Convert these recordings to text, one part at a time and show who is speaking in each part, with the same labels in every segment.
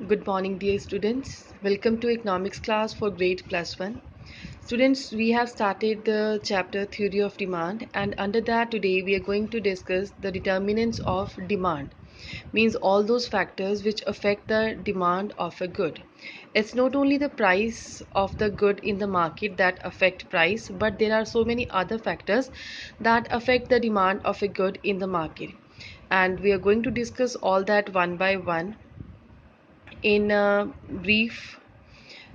Speaker 1: Good morning, dear students. Welcome to economics class for grade plus 1. Students, we have started the chapter Theory of Demand, and under that today we are going to discuss the determinants of demand. Means all those factors which affect the demand of a good. It's not only the price of the good in the market that affect price, but there are so many other factors that affect the demand of a good in the market. And we are going to discuss all that one by one in brief.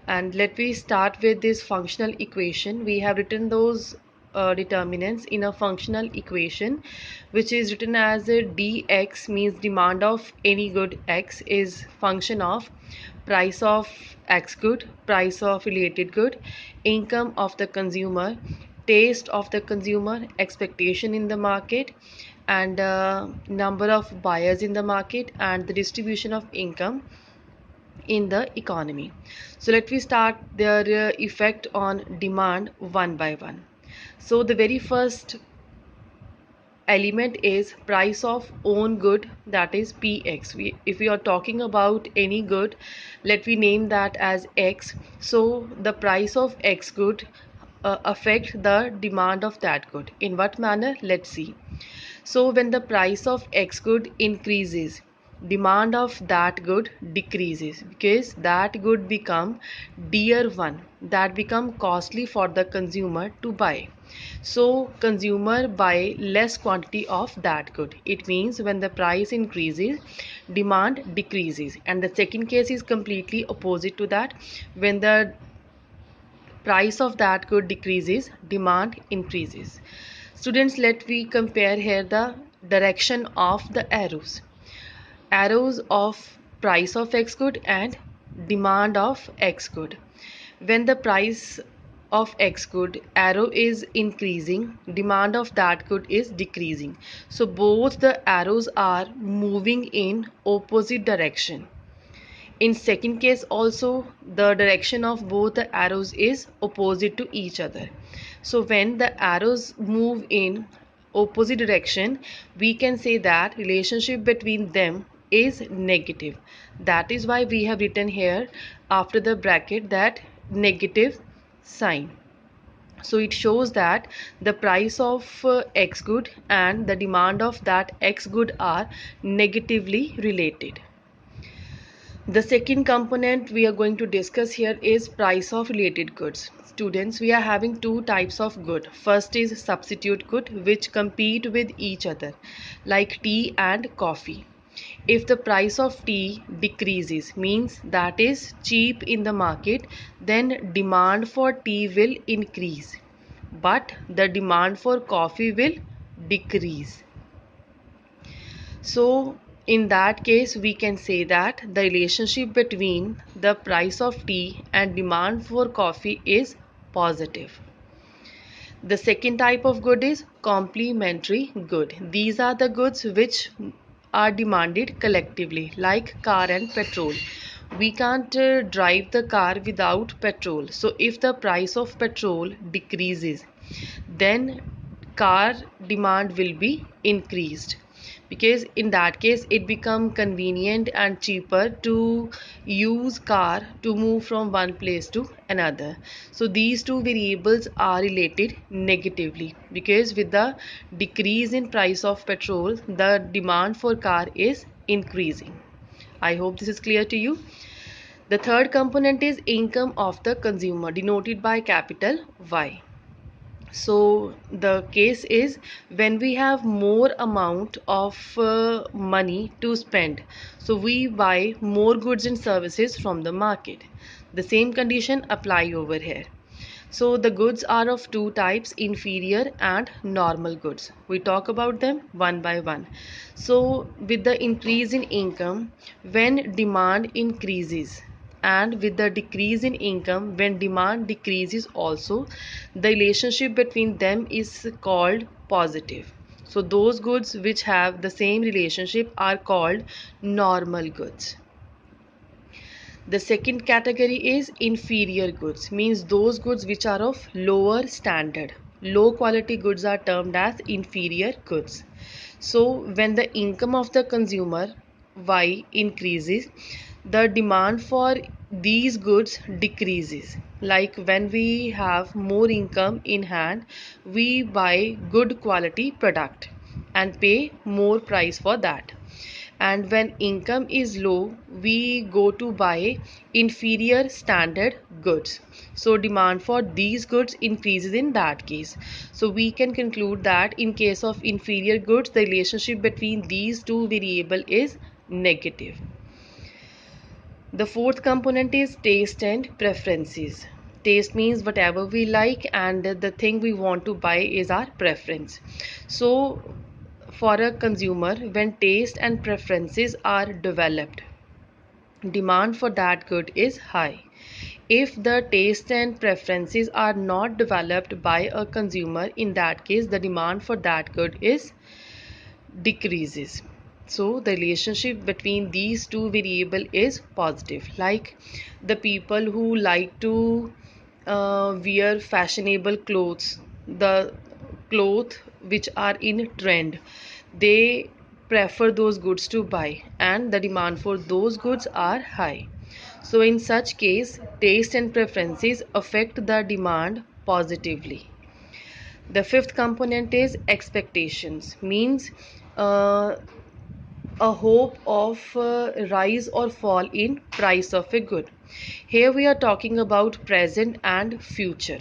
Speaker 1: And let me start with this functional equation. We have written those determinants in a functional equation, which is written as a dx, means demand of any good x is function of price of x good, price of related good, income of the consumer, taste of the consumer, expectation in the market, and number of buyers in the market, and the distribution of income in the economy. So let me start their effect on demand one by one. So the very first element is price of own good, that is px. If we are talking about any good, let me name that as x. So the price of x good affect the demand of that good. In what manner? Let's see. So when the price of X good increases, demand of that good decreases, because that good become dear one, that become costly for the consumer to buy. So consumer buy less quantity of that good. It means when the price increases, demand decreases. And the second case is completely opposite to that. When the price of that good decreases, demand increases. Students, let me compare here the direction of the arrows of price of x good and demand of x good. When the price of x good arrow is increasing, demand of that good is decreasing. So both the arrows are moving in opposite direction. In second case also, the direction of both the arrows is opposite to each other. So when the arrows move in opposite direction, we can say that relationship between them is negative. That is why we have written here after the bracket that negative sign. So it shows that the price of x good and the demand of that x good are negatively related. The second component we are going to discuss here is price of related goods. Students, we are having two types of good. First is substitute good, which compete with each other, like tea and coffee. If the price of tea decreases, means that is cheap in the market, then demand for tea will increase, but the demand for coffee will decrease. So in that case, we can say that the relationship between the price of tea and demand for coffee is positive. The second type of good is complementary good. These are the goods which are demanded collectively, like car and petrol. We can't drive the car without petrol. So if the price of petrol decreases, then car demand will be increased, because in that case it become convenient and cheaper to use car to move from one place to another. So these two variables are related negatively, because with the decrease in price of petrol, the demand for car is increasing. I hope this is clear to you. The third component is income of the consumer, denoted by capital Y. So the case is when we have more amount of money to spend, so we buy more goods and services from the market. The same condition apply over here. So the goods are of two types, inferior and normal goods. We talk about them one by one. So with the increase in income, when demand increases, and with the decrease in income, when demand decreases also, the relationship between them is called positive. So those goods which have the same relationship are called normal goods. The second category is inferior goods, means those goods which are of lower standard. Low quality goods are termed as inferior goods. So when the income of the consumer Y increases, the demand for these goods decreases. Like when we have more income in hand, we buy good quality product and pay more price for that. And when income is low, we go to buy inferior standard goods. So demand for these goods increases in that case. So we can conclude that in case of inferior goods, the relationship between these two variable is negative. The fourth component is taste and preferences. Taste means whatever we like, and the thing we want to buy is our preference. So, for a consumer, when taste and preferences are developed, demand for that good is high. If the taste and preferences are not developed by a consumer, in that case, the demand for that good is decreases. So the relationship between these two variable is positive. Like the people who like to wear fashionable clothes, the clothes which are in trend, they prefer those goods to buy, and the demand for those goods are high. So in such case, taste and preferences affect the demand positively. The fifth component is expectations, means uh, a hope of rise or fall in price of a good. Here we are talking about present and future.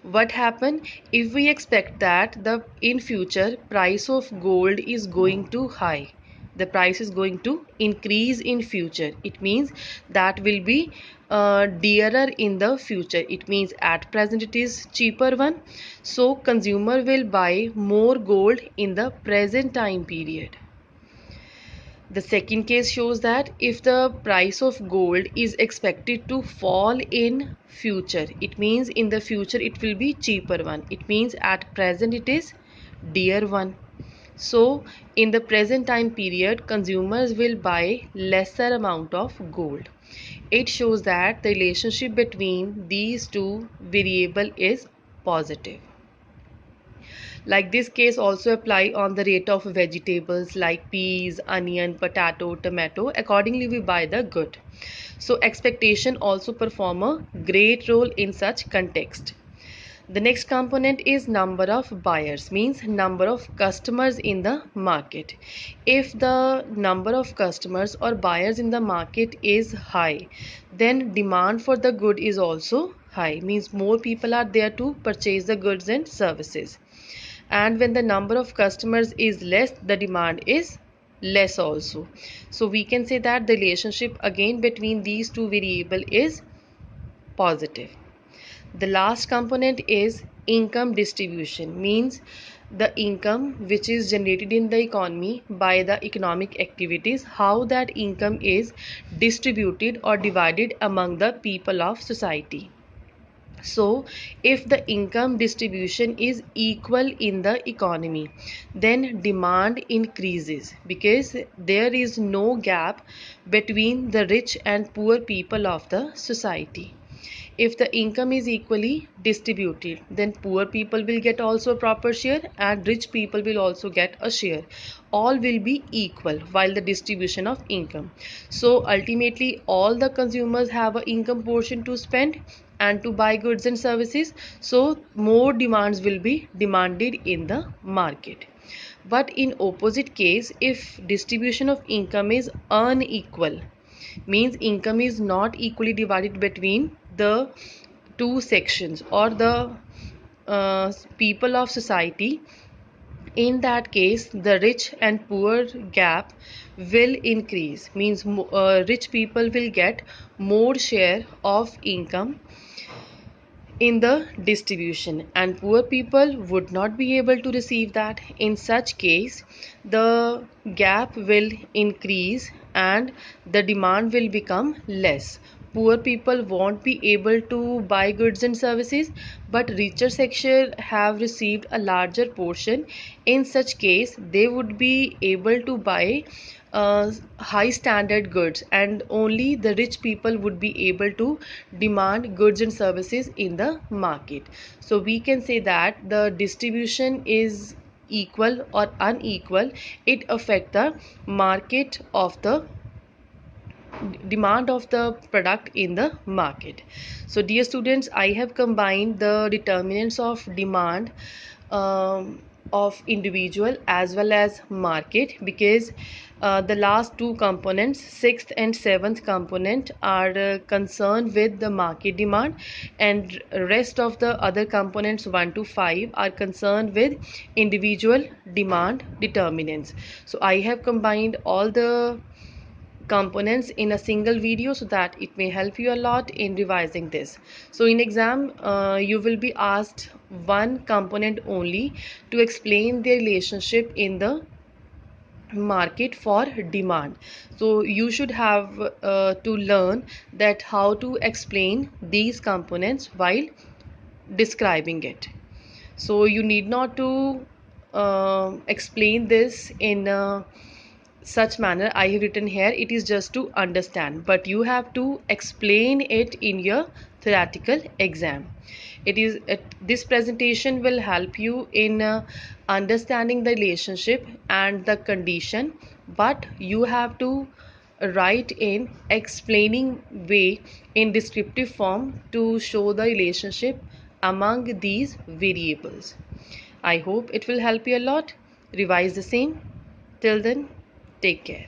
Speaker 1: What happen if we expect that the in future price of gold is going to high, the price is going to increase in future, it means that will be dearer in the future. It means at present it is cheaper one, so consumer will buy more gold in the present time period. The second case shows that if the price of gold is expected to fall in future, it means in the future it will be cheaper one. It means at present it is dear one. So in the present time period, consumers will buy lesser amount of gold. It shows that the relationship between these two variable is positive. Like this case also apply on the rate of vegetables like peas, onion, potato, tomato. Accordingly, we buy the good. So expectation also perform a great role in such context. The next component is number of buyers, means number of customers in the market. If the number of customers or buyers in the market is high, then demand for the good is also high, means more people are there to purchase the goods and services. And when the number of customers is less, the demand is less also. So we can say that the relationship again between these two variable is positive. The last component is income distribution, means the income which is generated in the economy by the economic activities, how that income is distributed or divided among the people of society. So, if the income distribution is equal in the economy, then demand increases because there is no gap between the rich and poor people of the society. If the income is equally distributed, then poor people will get also a proper share and rich people will also get a share. All will be equal while the distribution of income. So ultimately all the consumers have an income portion to spend and to buy goods and services. So more demands will be demanded in the market. But in opposite case, if distribution of income is unequal, means income is not equally divided between the two sections or the people of society, in that case the rich and poor gap will increase, means rich people will get more share of income in the distribution and poor people would not be able to receive that. In such case the gap will increase and the demand will become less. Poor people won't be able to buy goods and services, but richer section have received a larger portion. In such case they would be able to buy high standard goods and only the rich people would be able to demand goods and services in the market. So we can say that the distribution is equal or unequal, it affect the market of the demand of the product in the market. So dear students, I have combined the determinants of demand of individual as well as market, because the last two components, sixth and seventh component, are concerned with the market demand, and rest of the other components 1 to 5 are concerned with individual demand determinants. So I have combined all the components in a single video so that it may help you a lot in revising this. So in exam you will be asked one component only to explain the relationship in the market for demand. So you should have to learn that how to explain these components while describing it. So you need not to explain this in such manner I have written here. It is just to understand, but you have to explain it in your theoretical exam. This presentation will help you in understanding the relationship and the condition, but you have to write in explaining way in descriptive form to show the relationship among these variables. I hope it will help you a lot. Revise the same. Till then, take care.